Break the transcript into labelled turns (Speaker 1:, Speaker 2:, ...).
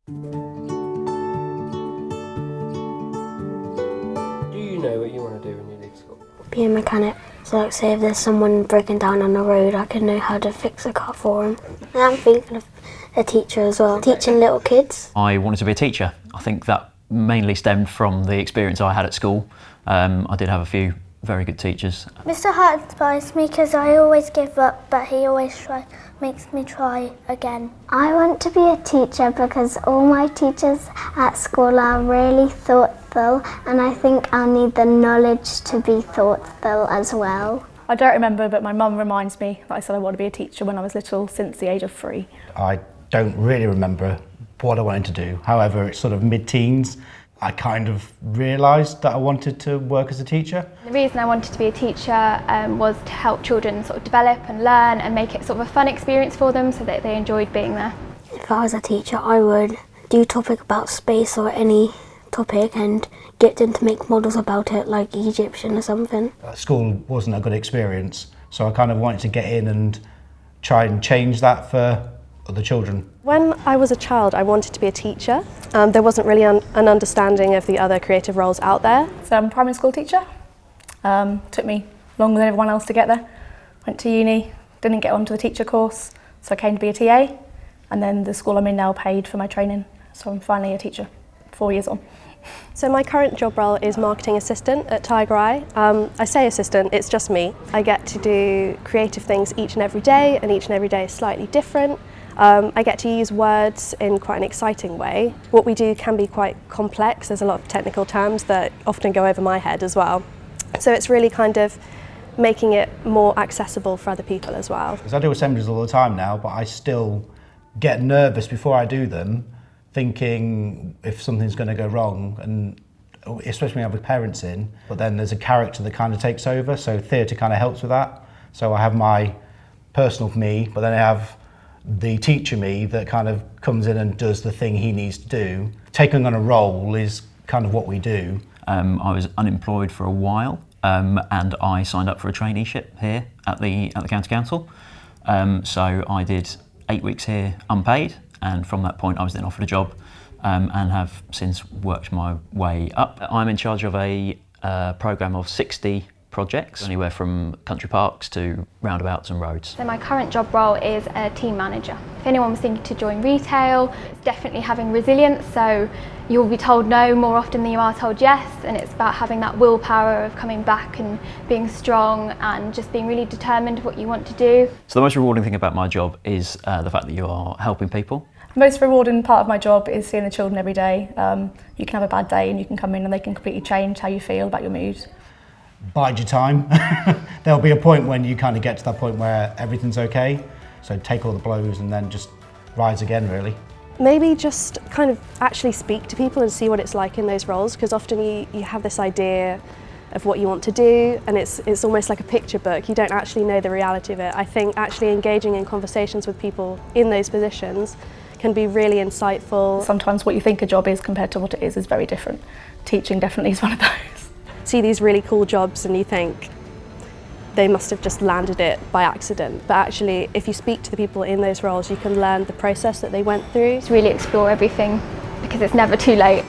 Speaker 1: Do you know what you want to do when you leave school?
Speaker 2: Be a mechanic. So like say if there's someone breaking down on the road, I can know how to fix a car for them. And I'm thinking of a teacher as well, teaching little kids.
Speaker 3: I wanted to be a teacher. I think that mainly stemmed from the experience I had at school. I did have a few very good teachers.
Speaker 4: Mr. Hart inspires me because I always give up, but he always makes me try again.
Speaker 5: I want to be a teacher because all my teachers at school are really thoughtful, and I think I'll need the knowledge to be thoughtful as well.
Speaker 6: I don't remember, but my mum reminds me that I said I want to be a teacher when I was little, since the age of 3.
Speaker 7: I don't really remember what I wanted to do. However, it's sort of mid-teens, I kind of realised that I wanted to work as a teacher.
Speaker 8: The reason I wanted to be a teacher was to help children sort of develop and learn and make it sort of a fun experience for them so that they enjoyed being there.
Speaker 2: If I was a teacher, I would do a topic about space or any topic and get them to make models about it, like Egyptian or something.
Speaker 7: School wasn't a good experience, so I kind of wanted to get in and try and change that for other children.
Speaker 9: When I was a child, I wanted to be a teacher. There wasn't really an understanding of the other creative roles out there.
Speaker 6: So I'm a primary school teacher. Took me longer than everyone else to get there. Went to uni, didn't get onto the teacher course, so I came to be a TA, and then the school I'm in now paid for my training, so I'm finally a teacher, 4 years on.
Speaker 9: So my current job role is marketing assistant at Tiger Eye. I say assistant, it's just me. I get to do creative things each and every day, and each and every day is slightly different. I get to use words in quite an exciting way. What we do can be quite complex. There's a lot of technical terms that often go over my head as well. So it's really kind of making it more accessible for other people as well.
Speaker 7: Because I do assemblies all the time now, but I still get nervous before I do them, thinking if something's going to go wrong, and especially when I have parents in. But then there's a character that kind of takes over, so theatre kind of helps with that. So I have my personal me, but then I have the teacher me that kind of comes in and does the thing he needs to do. Taking on a role is kind of what we do.
Speaker 3: I was unemployed for a while, and I signed up for a traineeship here at the County Council. So I did 8 weeks here unpaid, and from that point I was then offered a job and have since worked my way up. I'm in charge of a programme of 60 projects, anywhere from country parks to roundabouts and roads.
Speaker 8: So my current job role is a team manager. If anyone was thinking to join retail, it's definitely having resilience, so you'll be told no more often than you are told yes, and it's about having that willpower of coming back and being strong and just being really determined what you want to do.
Speaker 3: So the most rewarding thing about my job is the fact that you are helping people.
Speaker 6: The most rewarding part of my job is seeing the children every day. You can have a bad day and you can come in and they can completely change how you feel about your mood.
Speaker 7: Bide your time. There'll be a point when you kind of get to that point where everything's okay, so take all the blows and then just rise again, really.
Speaker 9: Maybe just kind of actually speak to people and see what it's like in those roles, because often you have this idea of what you want to do and it's almost like a picture book. You don't actually know the reality of it. I think actually engaging in conversations with people in those positions can be really insightful.
Speaker 6: Sometimes what you think a job is compared to what it is very different. Teaching definitely is one of those.
Speaker 9: See these really cool jobs and you think they must have just landed it by accident, but actually if you speak to the people in those roles you can learn the process that they went through.
Speaker 8: Just really explore everything because it's never too late.